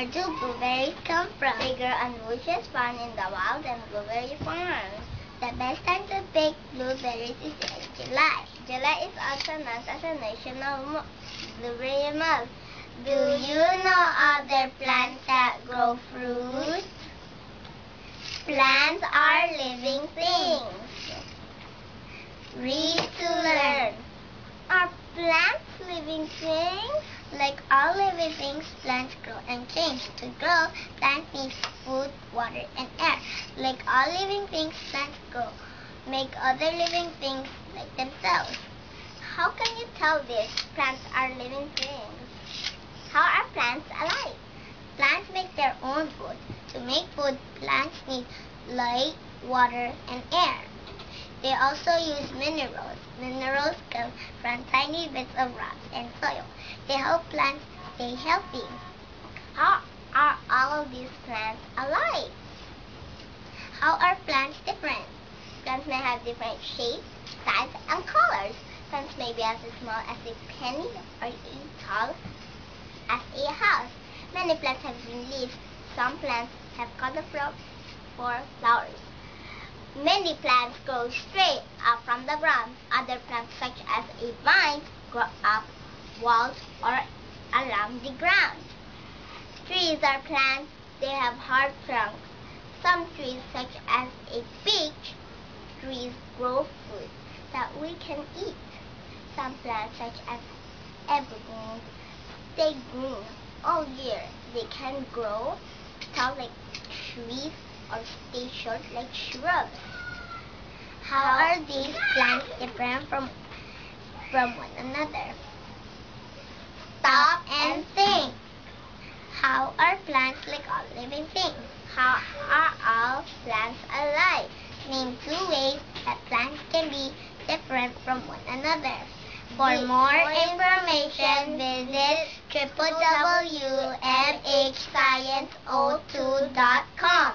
Where do blueberries come from? They grow on bushes found in the wild and blueberry farms. The best time to pick blueberries is in July. July is also known as a national blueberry month. Do you know other plants that grow fruit? Plants are living things. Read to learn. Are plants living things? Like all living things, plants grow and change. To grow, plants need food, water, and air. Like all living things, plants grow, make other living things like themselves. How can you tell this? Plants are living things. How are plants alive? Plants make their own food. To make food, plants need light, water, and air. They also use minerals. Minerals come from tiny bits of rock and soil. They help plants stay healthy. How are all of these plants alive? How are plants different? Plants may have different shapes, sizes, and colors. Plants may be as small as a penny or as tall as a house. Many plants have green leaves. Some plants have colorful flowers. Many plants grow straight up from the ground. Other plants, such as a vine, grow up walls or along the ground. Trees are plants. They have hard trunks. Some trees, such as a peach trees, grow fruit that we can eat. Some plants, such as evergreens, stay green all year. They can grow tall like trees or stay short like shrubs. How are these plants different from one another? Stop and think. How are plants like all living things? How are all plants alive? Name 2 ways that plants can be different from one another. For more information, visit www.mhscience02.com.